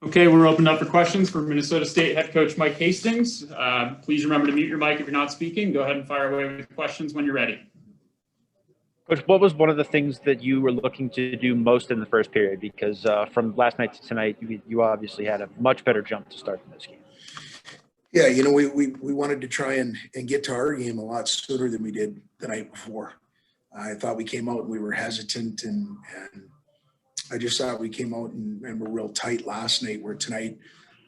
Okay, we're opened up for questions for Minnesota State head coach Mike Hastings. Please remember to mute your mic if you're not speaking. Go ahead and fire away with questions when you're ready. Coach, what was one of the things that you were looking to do most in the first period? Because from last night to tonight, you obviously had a much better jump to start this game. Yeah, we wanted to try and get to our game a lot sooner than we did the night before. I thought we came out and we were hesitant, and I just thought we came out and were real tight last night, where tonight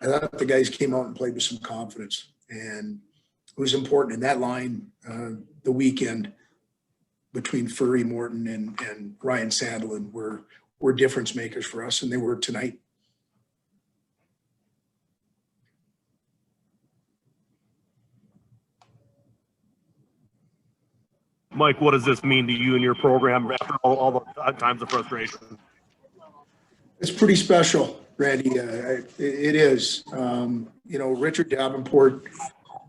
I thought the guys came out and played with some confidence. And it was important in that line the weekend between Furry Morton and Ryan Sandlin were difference makers for us, and they were tonight. Mike, what does this mean to you and your program after all the times of frustration? It's pretty special, Randy. It is. Richard Davenport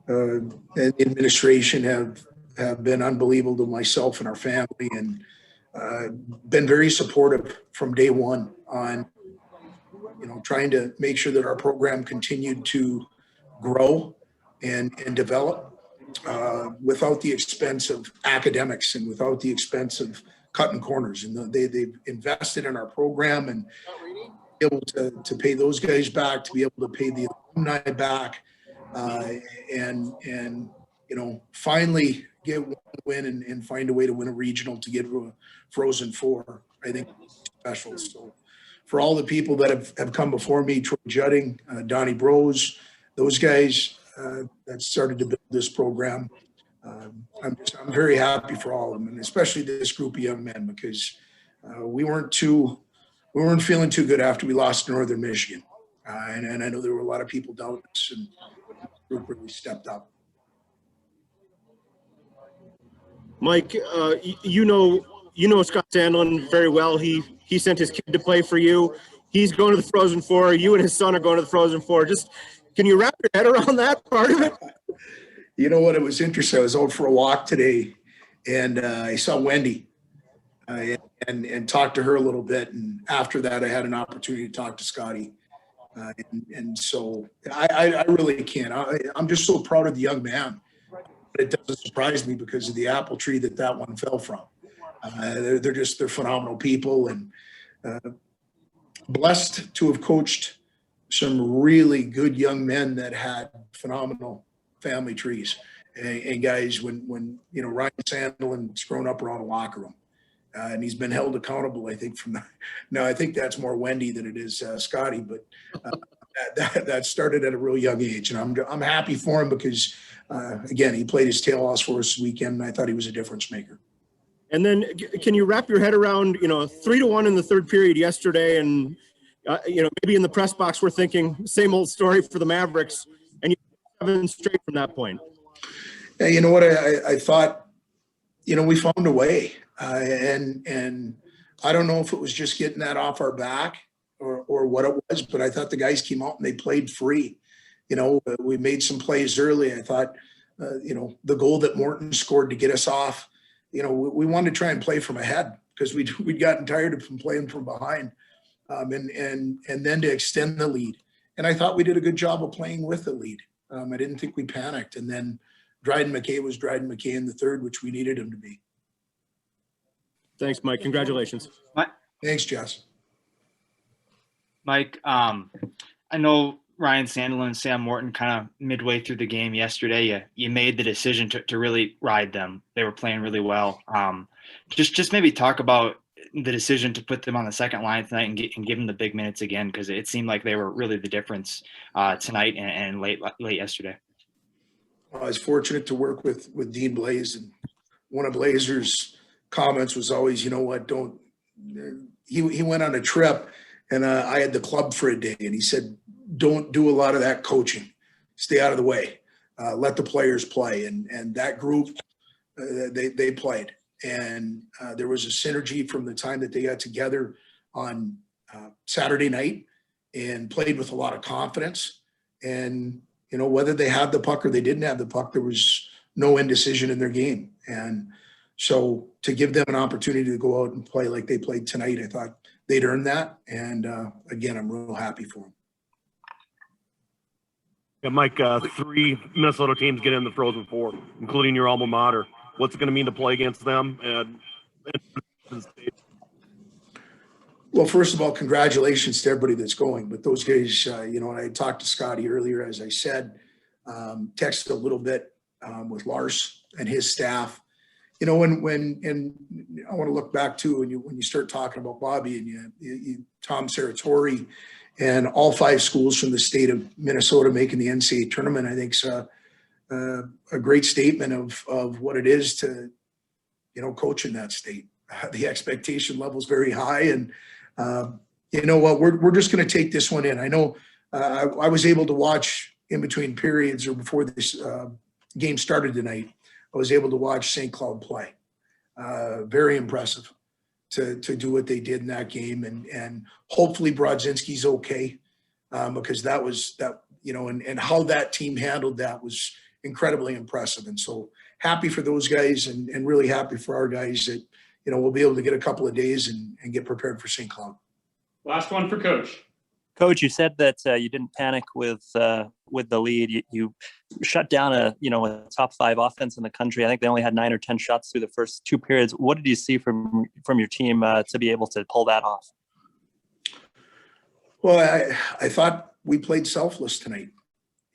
and the administration have been unbelievable to myself and our family, and been very supportive from day one on, trying to make sure that our program continued to grow and develop without the expense of academics and without the expense of cutting corners. And they've invested in our program and be able to pay those guys back, to be able to pay the alumni back, and finally get one win and find a way to win a regional to get a Frozen Four. I think it's special. So for all the people that have come before me, Troy Judding, Donnie Brose, those guys that started to build this program, I'm very happy for all of them, and especially this group of young men, because we weren't feeling too good after we lost to Northern Michigan, and I know there were a lot of people doubting us, and the group really stepped up. Mike, you know Scott Sandlin very well. He sent his kid to play for you. He's going to the Frozen Four. You and his son are going to the Frozen Four. Just, can you wrap your head around that part of it? You know what? It was interesting. I was out for a walk today, and I saw Wendy and talked to her a little bit. And after that, I had an opportunity to talk to Scotty. And so I really can't. I'm just so proud of the young man. It doesn't surprise me because of the apple tree that one fell from. They're phenomenal people, and blessed to have coached some really good young men that had phenomenal family trees. And guys, when Ryan Sandlin's grown up around a locker room, and he's been held accountable, I think, I think that's more Wendy than it is Scotty, but that started at a real young age, and I'm happy for him because again, he played his tail off for us this weekend, and I thought he was a difference maker. And then can you wrap your head around, 3-1 in the third period yesterday, and maybe in the press box we're thinking same old story for the Mavericks, and you 7 straight from that point. Yeah, you know what? I thought, we found a way, and I don't know if it was just getting that off our back or what it was, but I thought the guys came out and they played free. We made some plays early. I thought, the goal that Morton scored to get us off, we wanted to try and play from ahead because we'd gotten tired of playing from behind, and then to extend the lead. And I thought we did a good job of playing with the lead. I didn't think we panicked. And then Dryden McKay was Dryden McKay in the third, which we needed him to be. Thanks, Mike. Congratulations. Thanks, Jess. Mike, I know Ryan Sandlin and Sam Morton kind of midway through the game yesterday, you made the decision to really ride them. They were playing really well. Just maybe talk about the decision to put them on the second line tonight and give them the big minutes again, because it seemed like they were really the difference tonight and late yesterday. I was fortunate to work with Dean Blaze, and one of Blazer's comments was always, he went on a trip, and I had the club for a day, and he said, don't do a lot of that coaching. Stay out of the way. Let the players play. And that group, they played. And there was a synergy from the time that they got together on Saturday night and played with a lot of confidence. And, whether they had the puck or they didn't have the puck, there was no indecision in their game. And so to give them an opportunity to go out and play like they played tonight, I thought they'd earned that. And again, I'm real happy for them. Yeah, Mike, 3 Minnesota teams get in the Frozen Four, including your alma mater. What's it going to mean to play against them? Well, first of all, congratulations to everybody that's going. But those guys, and I talked to Scotty earlier, as I said, texted a little bit with Lars and his staff. And I want to look back too, when you start talking about Bobby and you Tom Saratori and all 5 schools from the state of Minnesota making the NCAA tournament, I think is a great statement of what it is to, coach in that state. The expectation level is very high, and you know what, we're just going to take this one in. I know I was able to watch in between periods or before this game started tonight. I was able to watch St. Cloud play. Very impressive to do what they did in that game, and hopefully Brodzinski's okay, because that was that, and how that team handled that was incredibly impressive. And so happy for those guys, and really happy for our guys that, we'll be able to get a couple of days and get prepared for St. Cloud. Last one for Coach. Coach, you said that you didn't panic with the lead. You shut down a top 5 offense in the country. I think they only had 9 or 10 shots through the first 2 periods. What did you see from your team to be able to pull that off? Well, I thought we played selfless tonight.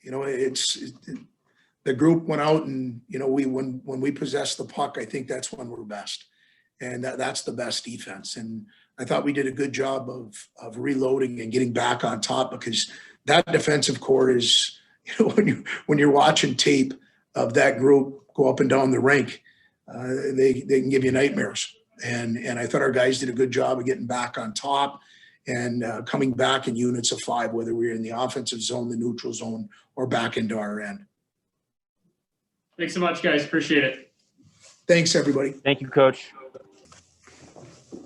The group went out and when we possess the puck, I think that's when we're best, and that's the best defense. And I thought we did a good job of reloading and getting back on top, because that defensive core is, when you're watching tape of that group go up and down the rink, they can give you nightmares. And I thought our guys did a good job of getting back on top and coming back in units of 5, whether we were in the offensive zone, the neutral zone, or back into our end. Thanks so much, guys. Appreciate it. Thanks, everybody. Thank you, Coach.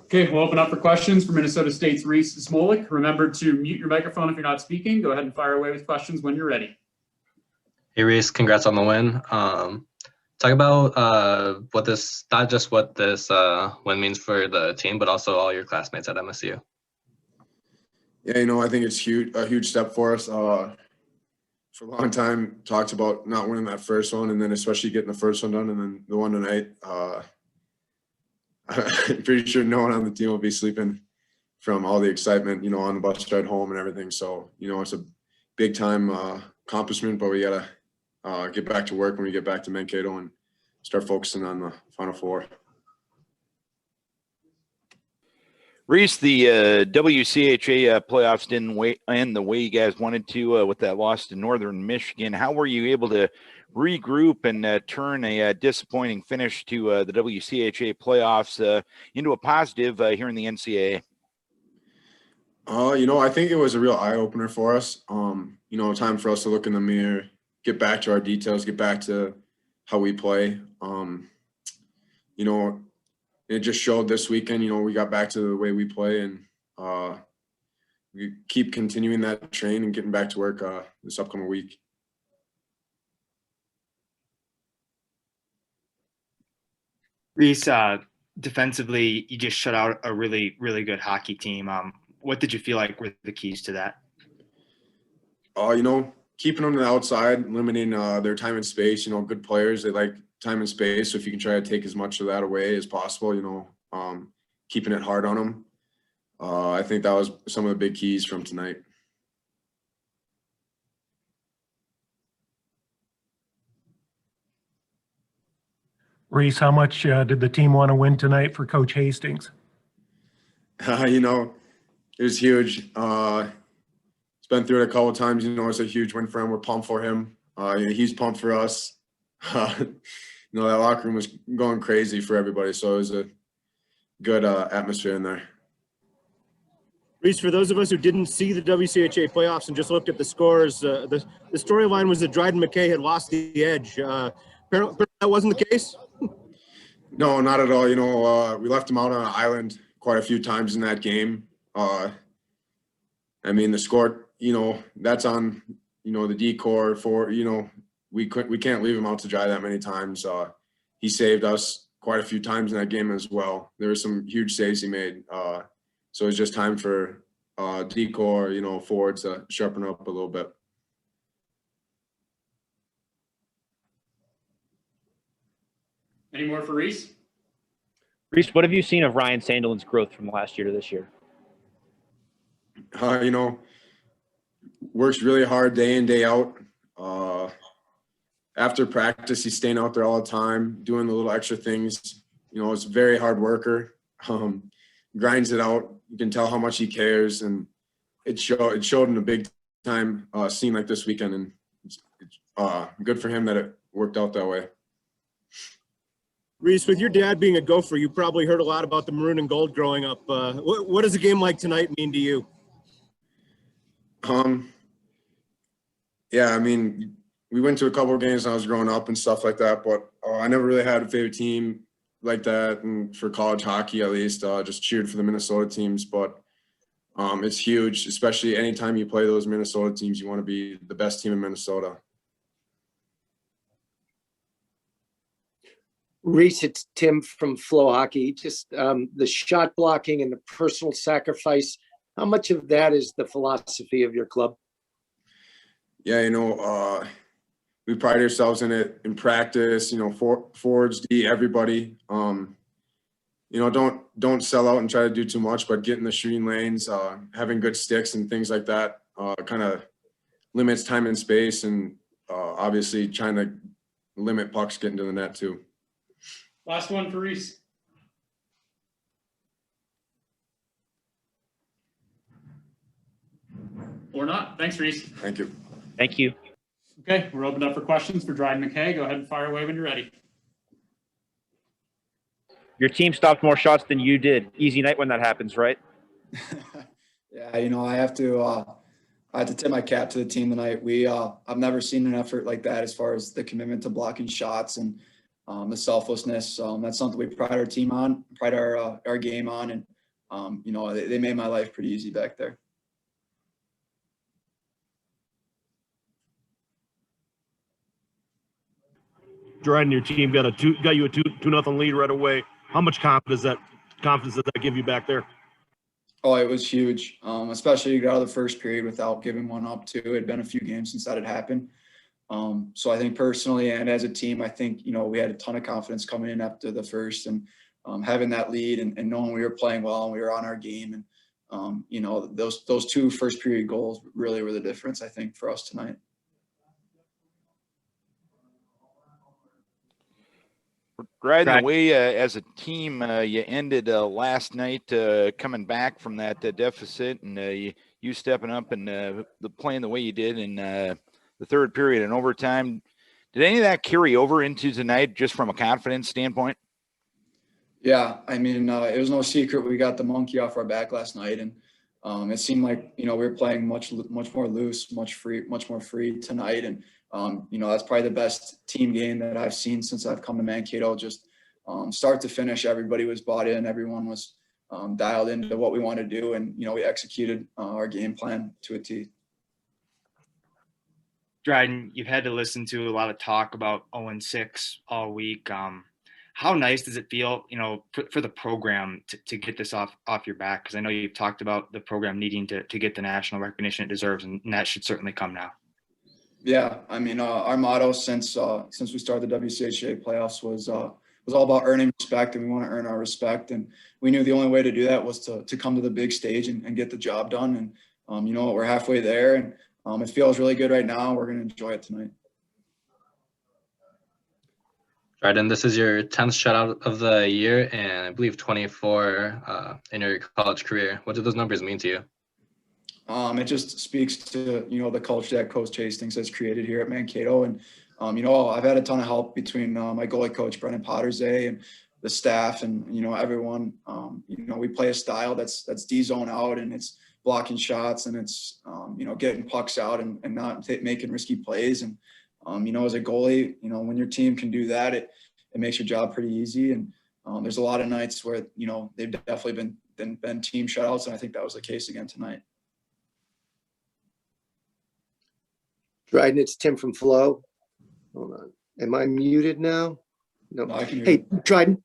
Okay, we'll open up for questions for Minnesota State's Riese Zmolek. Remember to mute your microphone if you're not speaking. Go ahead and fire away with questions when you're ready. Hey, Riese, congrats on the win. Talk about what this, not just what this win means for the team, but also all your classmates at MSU. Yeah, I think it's a huge step for us. For a long time, talked about not winning that first one, and then especially getting the first one done, and then the one tonight. I'm pretty sure no one on the team will be sleeping from all the excitement, on the bus ride home and everything. So, it's a big time accomplishment, but we got to get back to work when we get back to Mankato and start focusing on the Final Four. Riese, the WCHA playoffs didn't end the way you guys wanted to with that loss to Northern Michigan. How were you able to regroup and turn a disappointing finish to the WCHA playoffs into a positive here in the NCAA? I think it was a real eye-opener for us. Time for us to look in the mirror, get back to our details, get back to how we play. It just showed this weekend, we got back to the way we play, and we keep continuing that train and getting back to work this upcoming week. Riese, defensively, you just shut out a really, really good hockey team. What did you feel like were the keys to that? Keeping them to the outside, limiting their time and space. Good players, they like time and space. So if you can try to take as much of that away as possible, keeping it hard on them. I think that was some of the big keys from tonight. Riese, how much did the team want to win tonight for Coach Hastings? It was huge. He's been through it a couple of times. It's a huge win for him. We're pumped for him. He's pumped for us. That locker room was going crazy for everybody. So it was a good atmosphere in there. Riese, for those of us who didn't see the WCHA playoffs and just looked at the scores, the storyline was that Dryden McKay had lost the edge. Apparently that wasn't the case? No, not at all. We left him out on an island quite a few times in that game. The score, that's on, the decor for, we can't leave him out to dry that many times. He saved us quite a few times in that game as well. There were some huge saves he made. So it's just time for decor, forwards to sharpen up a little bit. Any more for Riese? Riese, what have you seen of Ryan Sandelin's growth from last year to this year? Works really hard day in, day out. After practice, he's staying out there all the time, doing the little extra things. It's a very hard worker. Grinds it out. You can tell how much he cares, and it showed in a big time scene like this weekend, and it's good for him that it worked out that way. Riese, with your dad being a Gopher, you probably heard a lot about the maroon and gold growing up. What does a game like tonight mean to you? Yeah, I mean, we went to a couple of games when I was growing up and stuff like that, but I never really had a favorite team like that. And for college hockey, at least, just cheered for the Minnesota teams. But it's huge, especially anytime you play those Minnesota teams, you want to be the best team in Minnesota. Riese, it's Tim from Flow Hockey. Just the shot blocking and the personal sacrifice, how much of that is the philosophy of your club? Yeah, we pride ourselves in it in practice, forwards, D, everybody. Don't sell out and try to do too much, but get in the shooting lanes, having good sticks and things like that kind of limits time and space, and obviously trying to limit pucks getting to the net too. Last one for Riese. Or not. Thanks, Riese. Thank you. Thank you. Okay, we're opened up for questions for Dryden McKay. Go ahead and fire away when you're ready. Your team stopped more shots than you did. Easy night when that happens, right? Yeah, I have to tip my cap to the team tonight. I've never seen an effort like that as far as the commitment to blocking shots and the selflessness. That's something we pride our team on, pride our game on, and they made my life pretty easy back there. Dryden, your team got you a 2-0 lead right away. How much confidence does that give you back there? Oh, it was huge, especially you got out of the first period without giving one up too. It had been a few games since that had happened. So I think personally and as a team, I think, we had a ton of confidence coming in after the first, and having that lead and knowing we were playing well and we were on our game. And, those two first period goals really were the difference, I think, for us tonight. Dryden, the way as a team you ended last night coming back from that deficit, and you stepping up and playing the way you did in the third period and overtime, did any of that carry over into tonight just from a confidence standpoint? Yeah, I mean, it was no secret we got the monkey off our back last night, and it seemed like we were playing much more loose, much more free tonight, and that's probably the best team game that I've seen since I've come to Mankato. Just start to finish, everybody was bought in, everyone was dialed into what we want to do, and we executed our game plan to a T. Dryden, you've had to listen to a lot of talk about 0-6 all week. How nice does it feel, for the program to get this off your back? Because I know you've talked about the program needing to get the national recognition it deserves, and that should certainly come now. Yeah, I mean, our motto since we started the WCHA playoffs was all about earning respect, and we want to earn our respect. And we knew the only way to do that was to come to the big stage and get the job done. And we're halfway there, and it feels really good right now. We're going to enjoy it tonight. Dryden, this is your 10th shutout of the year, and I believe 24 in your college career. What do those numbers mean to you? It just speaks to, the culture that Coach Hastings has created here at Mankato. And, I've had a ton of help between my goalie coach, Brendan Pottersay, and the staff and, everyone. We play a style that's D-zone out, and it's blocking shots, and it's, getting pucks out and not making risky plays. And, as a goalie, when your team can do that, it makes your job pretty easy. And there's a lot of nights where, they've definitely been team shutouts, and I think that was the case again tonight. Dryden, it's Tim from Flow. Hold on. Am I muted now? No. I can hear Hey, Dryden,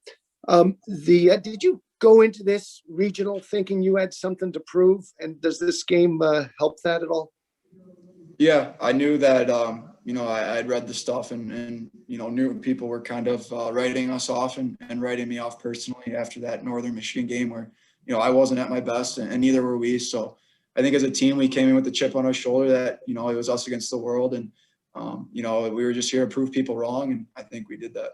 did you go into this regional thinking you had something to prove? And does this game help that at all? Yeah, I knew that, I'd read the stuff and knew people were kind of writing us off and writing me off personally after that Northern Michigan game where, I wasn't at my best and neither were we. So I think as a team, we came in with the chip on our shoulder that, it was us against the world. And, we were just here to prove people wrong. And I think we did that.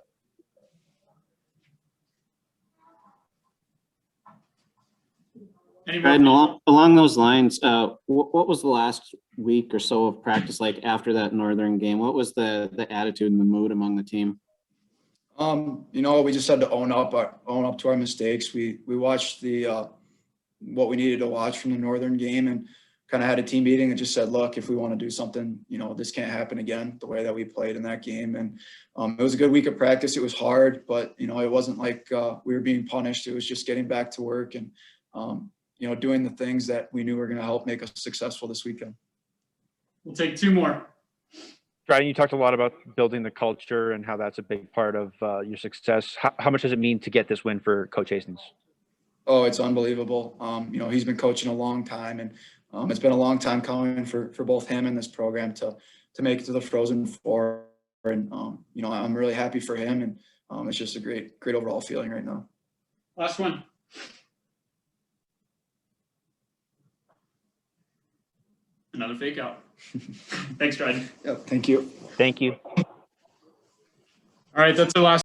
Dryden, along those lines, what was the last week or so of practice like after that Northern game? What was the attitude and the mood among the team? We just had to own up to our mistakes. We watched what we needed to watch from the Northern game and kind of had a team meeting and just said, look, if we want to do something, this can't happen again the way that we played in that game. And it was a good week of practice. It was hard, but it wasn't like we were being punished. It was just getting back to work and doing the things that we knew were going to help make us successful this weekend. We'll take two more. Dryden, you talked a lot about building the culture and how that's a big part of your success. How much does it mean to get this win for Coach Hastings? Oh, it's unbelievable. He's been coaching a long time and it's been a long time coming for both him and this program to make it to the Frozen Four. And, I'm really happy for him and it's just a great overall feeling right now. Last one. Another fake out. Thanks, Dryden. Yep, thank you. Thank you. All right, that's the last